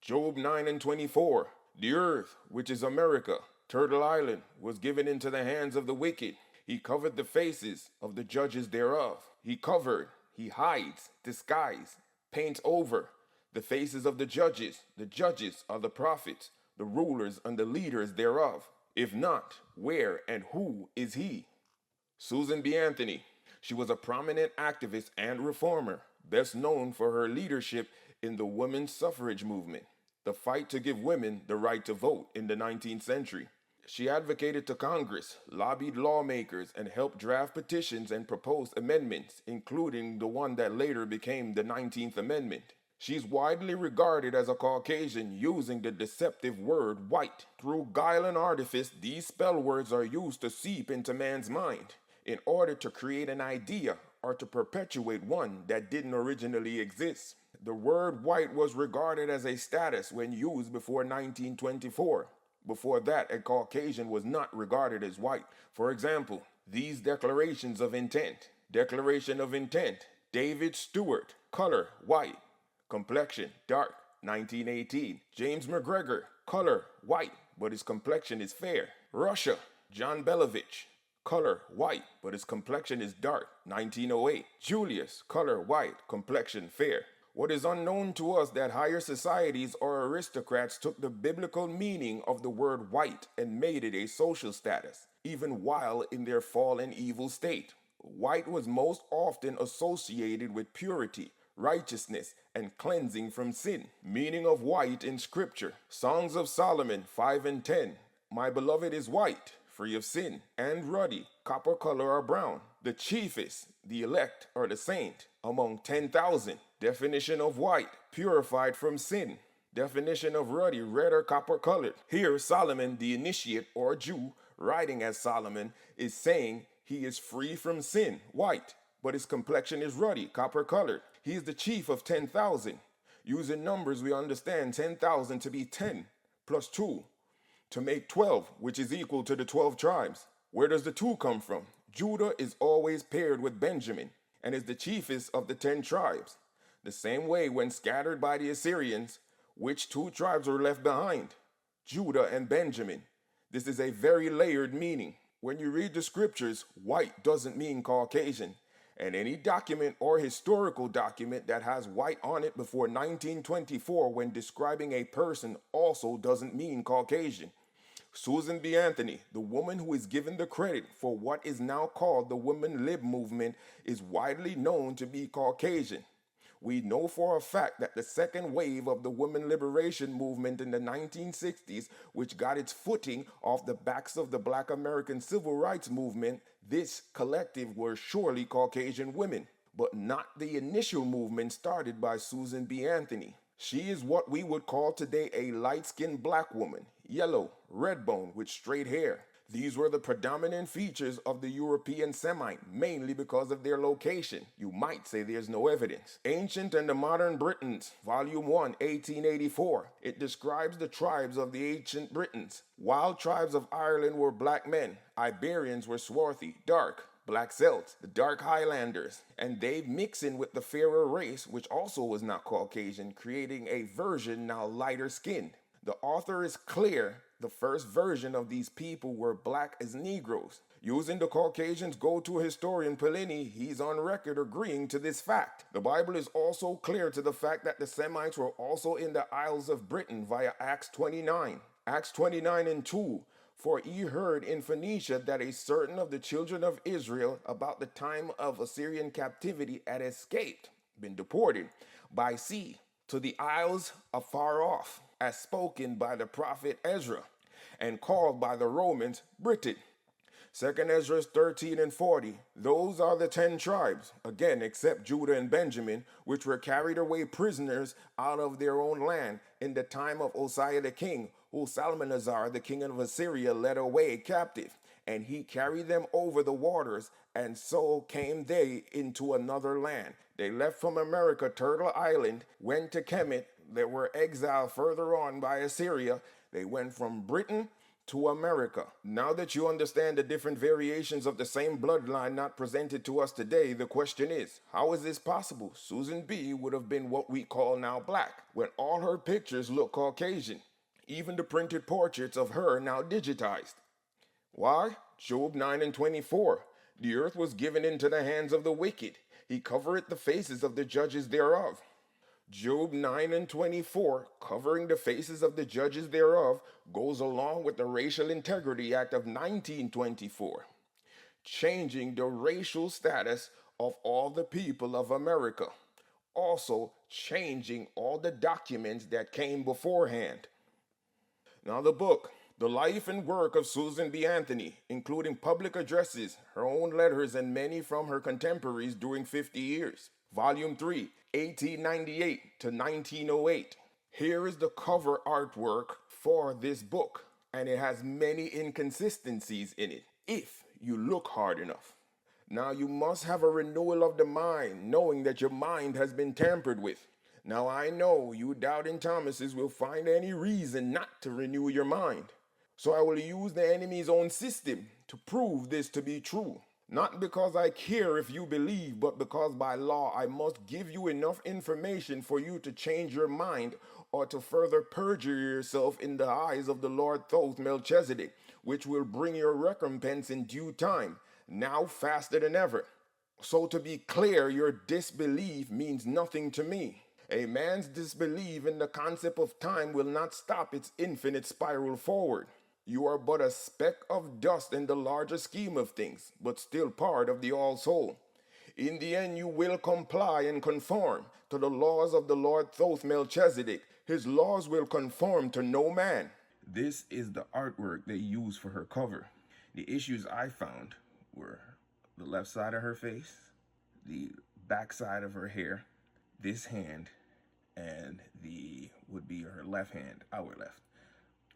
Job 9 and 24. The earth, which is America, Turtle Island, was given into the hands of the wicked. He covered the faces of the judges thereof. He covered, he hides, disguise, paints over the faces of the judges. The judges are the prophets, the rulers and the leaders thereof. If not, where and who is he? Susan B. Anthony. She was a prominent activist and reformer, best known for her leadership in the women's suffrage movement, the fight to give women the right to vote in the 19th century. She advocated to Congress, lobbied lawmakers, and helped draft petitions and proposed amendments, including the one that later became the 19th Amendment. She's widely regarded as a Caucasian using the deceptive word white. Through guile and artifice, these spell words are used to seep into man's mind in order to create an idea or to perpetuate one that didn't originally exist. The word white was regarded as a status when used before 1924. Before that, a Caucasian was not regarded as white. For example, these declarations of intent. Declaration of intent. David Stewart, color, white. Complexion, dark, 1918. James McGregor, color, white, but his complexion is fair. Russia, John Belovich, color, white, but his complexion is dark, 1908. Julius, color, white, complexion, fair. What is unknown to us that higher societies or aristocrats took the biblical meaning of the word white and made it a social status, even while in their fallen evil state. White was most often associated with purity, righteousness, and cleansing from sin. Meaning of white in Scripture. Songs of Solomon 5 and 10. My beloved is white, free of sin, and ruddy, copper color or brown. The chiefest, the elect, or the saint, among 10,000. Definition of white, purified from sin. Definition of ruddy, red or copper colored. Here, Solomon, the initiate or Jew, writing as Solomon, is saying he is free from sin, white, but his complexion is ruddy, copper colored. He is the chief of 10,000. Using numbers, we understand 10,000 to be 10 plus 2 to make 12, which is equal to the 12 tribes. Where does the 2 come from? Judah is always paired with Benjamin and is the chiefest of the 10 tribes. The same way when scattered by the Assyrians, which 2 tribes were left behind? Judah and Benjamin. This is a very layered meaning. When you read the scriptures, white doesn't mean Caucasian. And any document or historical document that has white on it before 1924 when describing a person also doesn't mean Caucasian. Susan B. Anthony, the woman who is given the credit for what is now called the Women Lib movement, is widely known to be Caucasian. We know for a fact that the second wave of the women liberation movement in the 1960s, which got its footing off the backs of the Black American Civil Rights Movement, this collective were surely Caucasian women, but not the initial movement started by Susan B. Anthony. She is what we would call today a light-skinned black woman, yellow, red bone with straight hair. These were the predominant features of the European Semite, mainly because of their location. You might say there's no evidence. Ancient and the Modern Britons, Volume 1, 1884. It describes the tribes of the ancient Britons. Wild tribes of Ireland were black men. Iberians were swarthy, dark. Black Celts, the dark Highlanders, and they mix in with the fairer race, which also was not Caucasian, creating a version now lighter skinned. The author is clear. The first version of these people were black as Negroes. Using the Caucasians' go-to historian Pliny, he's on record agreeing to this fact. The Bible is also clear to the fact that the Semites were also in the Isles of Britain via Acts 29. Acts 29 and 2. For ye heard in Phoenicia that a certain of the children of Israel about the time of Assyrian captivity had escaped, been deported, by sea to the isles afar off, as spoken by the prophet Ezra, and called by the Romans Britain. 2 Ezra 13 and 40. Those are the 10 tribes, again except Judah and Benjamin, which were carried away prisoners out of their own land in the time of Osiah the king, who Salmanazar the king of Assyria led away captive. And he carried them over the waters, and so came they into another land. They left from America, Turtle Island, went to Kemet. They were exiled further on by Assyria. They went from Britain to America. Now that you understand the different variations of the same bloodline not presented to us today, the question is, how is this possible? Susan B would have been what we call now black, when all her pictures look Caucasian. Even the printed portraits of her now digitized. Why? Job 9 and 24. The earth was given into the hands of the wicked. He covereth the faces of the judges thereof. Job 9 and 24, covering the faces of the judges thereof, goes along with the Racial Integrity Act of 1924, changing the racial status of all the people of America, also changing all the documents that came beforehand. Now the book, The Life and Work of Susan B. Anthony, including public addresses, her own letters, and many from her contemporaries during 50 years. Volume 3, 1898 to 1908. Here is the cover artwork for this book, and it has many inconsistencies in it, if you look hard enough. Now you must have a renewal of the mind, knowing that your mind has been tampered with. Now I know you doubting Thomases will find any reason not to renew your mind. So I will use the enemy's own system to prove this to be true. Not because I care if you believe, but because by law I must give you enough information for you to change your mind or to further perjure yourself in the eyes of the Lord Thoth Melchizedek, which will bring your recompense in due time, now faster than ever. So to be clear, your disbelief means nothing to me. A man's disbelief in the concept of time will not stop its infinite spiral forward. You are but a speck of dust in the larger scheme of things, but still part of the all-soul. In the end, you will comply and conform to the laws of the Lord Thoth Melchizedek. His laws will conform to no man. This is the artwork they used for her cover. The issues I found were the left side of her face, the back side of her hair, this hand, and the would be her left hand, our left.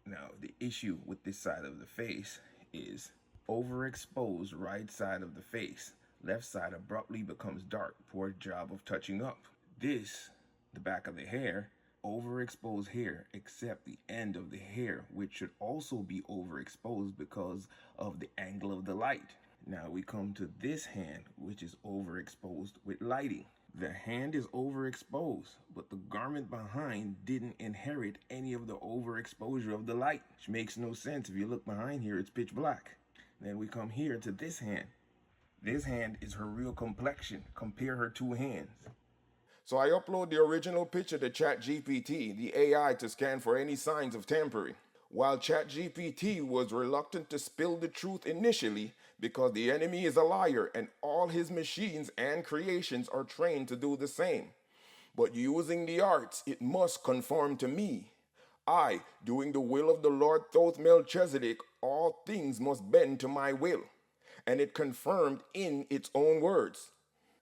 Now, the issue with this side of the face is overexposed right side of the face. Left side abruptly becomes dark, poor job of touching up. This, the back of the hair, overexposed hair, except the end of the hair, which should also be overexposed because of the angle of the light. Now we come to this hand, which is overexposed with lighting. The hand is overexposed, but the garment behind didn't inherit any of the overexposure of the light, which makes no sense. If you look behind here, it's pitch black. Then we come here to this hand. This hand is her real complexion. Compare her two hands. So I upload the original picture to ChatGPT, the AI, to scan for any signs of tampering. While ChatGPT was reluctant to spill the truth initially because the enemy is a liar and all his machines and creations are trained to do the same. But using the arts, it must conform to me. I, doing the will of the Lord Thoth Melchizedek, all things must bend to my will. And it confirmed in its own words.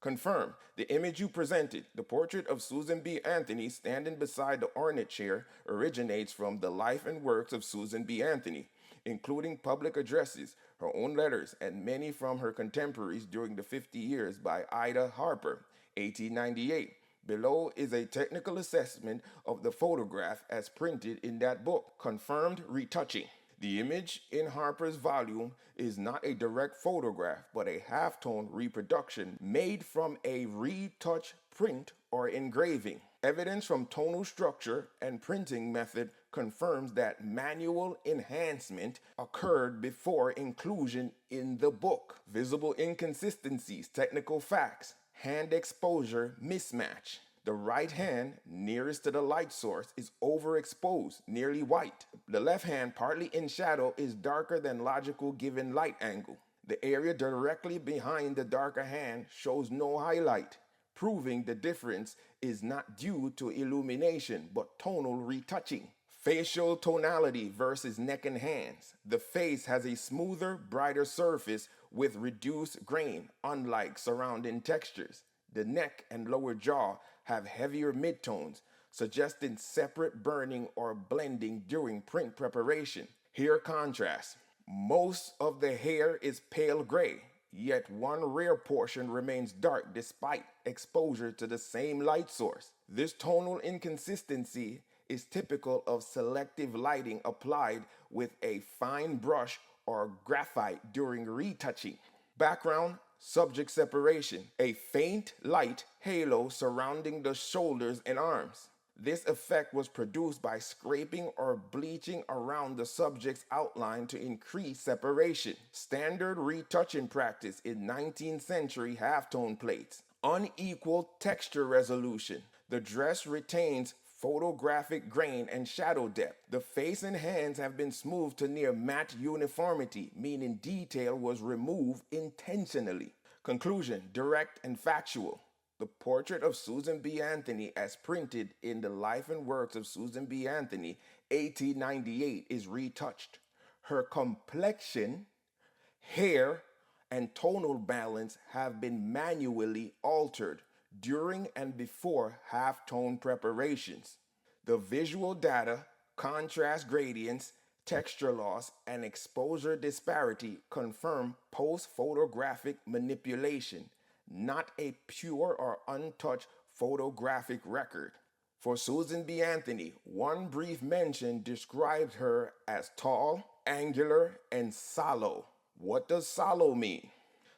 Confirm, the image you presented, the portrait of Susan B. Anthony standing beside the ornate chair, originates from the life and works of Susan B. Anthony, including public addresses, her own letters, and many from her contemporaries during the 50 years by Ida Harper, 1898. Below is a technical assessment of the photograph as printed in that book, confirmed retouching. The image in Harper's volume is not a direct photograph, but a halftone reproduction made from a retouch print or engraving. Evidence from tonal structure and printing method confirms that manual enhancement occurred before inclusion in the book. Visible inconsistencies, technical facts, hand exposure mismatch. The right hand, nearest to the light source, is overexposed, nearly white. The left hand, partly in shadow, is darker than logical given light angle. The area directly behind the darker hand shows no highlight, proving the difference is not due to illumination, but tonal retouching. Facial tonality versus neck and hands. The face has a smoother, brighter surface with reduced grain, unlike surrounding textures. The neck and lower jaw have heavier midtones, suggesting separate burning or blending during print preparation. Here contrast. Most of the hair is pale gray, yet one rare portion remains dark despite exposure to the same light source. This tonal inconsistency is typical of selective lighting applied with a fine brush or graphite during retouching. Background, subject separation, a faint light halo surrounding the shoulders and arms. This effect was produced by scraping or bleaching around the subject's outline to increase separation. Standard retouching practice in 19th century halftone plates. Unequal texture resolution. The dress retains photographic grain and shadow depth. The face and hands have been smoothed to near matte uniformity, meaning detail was removed intentionally. Conclusion, direct and factual. The portrait of Susan B. Anthony as printed in the Life and Works of Susan B. Anthony, 1898, is retouched. Her complexion, hair, and tonal balance have been manually altered during and before halftone preparations. The visual data, contrast gradients, texture loss, and exposure disparity confirm post-photographic manipulation, not a pure or untouched photographic record. For Susan B. Anthony, one brief mention described her as tall, angular, and sallow. What does sallow mean?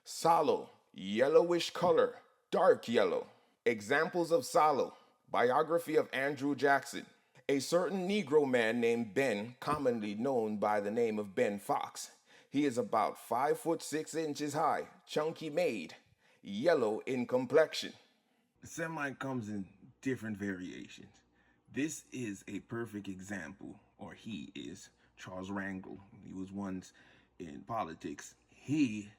Sallow, yellowish color, dark yellow. Examples of sallow. Biography of Andrew Jackson. A certain Negro man named Ben, commonly known by the name of Ben Fox. He is about 5 foot 6 inches high, chunky made, yellow in complexion. Semite comes in different variations. This is a perfect example, or he is, Charles Wrangel. He was once in politics. He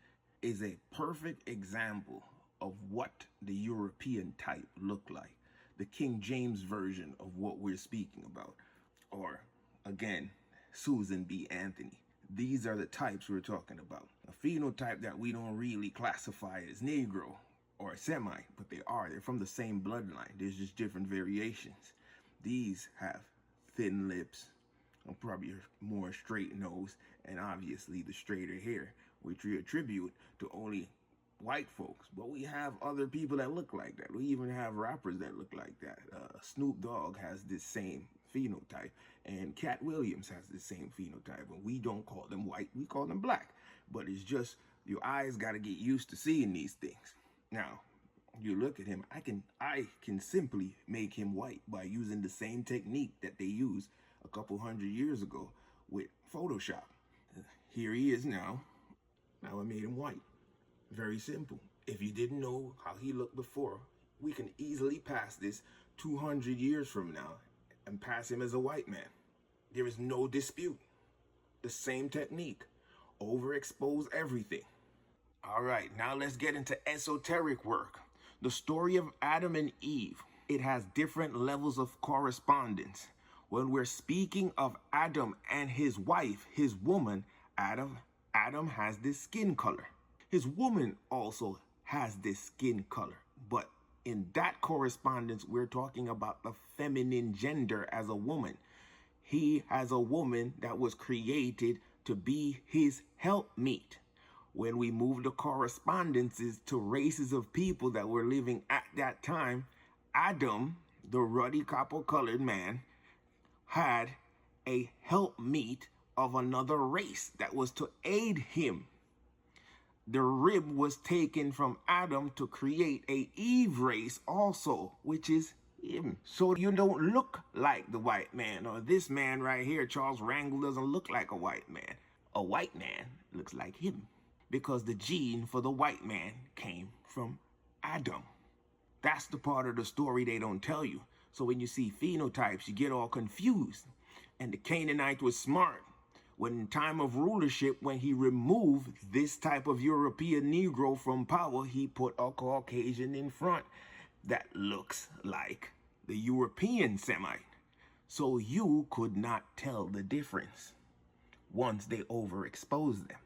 is a perfect example of what the European type looked like. The King James version of what we're speaking about. Or, again, Susan B. Anthony. These are the types we're talking about. A phenotype that we don't really classify as Negro or Semite, but they are. They're from the same bloodline. There's just different variations. These have thin lips, probably a more straight nose, and obviously the straighter hair, which we attribute to only white folks. But we have other people that look like that. We even have rappers that look like that. Snoop Dogg has this same phenotype, and Cat Williams has the same phenotype, and we don't call them white, we call them black. But it's just your eyes got to get used to seeing these things. Now, you look at him, I can simply make him white by using the same technique that they used a couple hundred years ago with Photoshop. Here he is now. Now I made him white. Very simple. If you didn't know how he looked before, we can easily pass this 200 years from now and pass him as a white man. There is no dispute. The same technique. Overexpose everything. All right, now let's get into esoteric work. The story of Adam and Eve. It has different levels of correspondence. When we're speaking of Adam and his wife, his woman, Adam has this skin color. His woman also has this skin color. But in that correspondence, we're talking about the feminine gender as a woman. He has a woman that was created to be his helpmeet. When we move the correspondences to races of people that were living at that time, Adam, the ruddy copper-colored man, had a helpmeet of another race that was to aid him. The rib was taken from Adam to create a Eve race also, which is him. So you don't look like the white man, or this man right here, Charles Wrangel, doesn't look like a white man. A white man looks like him because the gene for the white man came from Adam. That's the part of the story they don't tell you. So when you see phenotypes, you get all confused. And the Canaanite was smart. When in time of rulership, when he removed this type of European Negro from power, he put a Caucasian in front that looks like the European Semite. So you could not tell the difference once they overexposed them.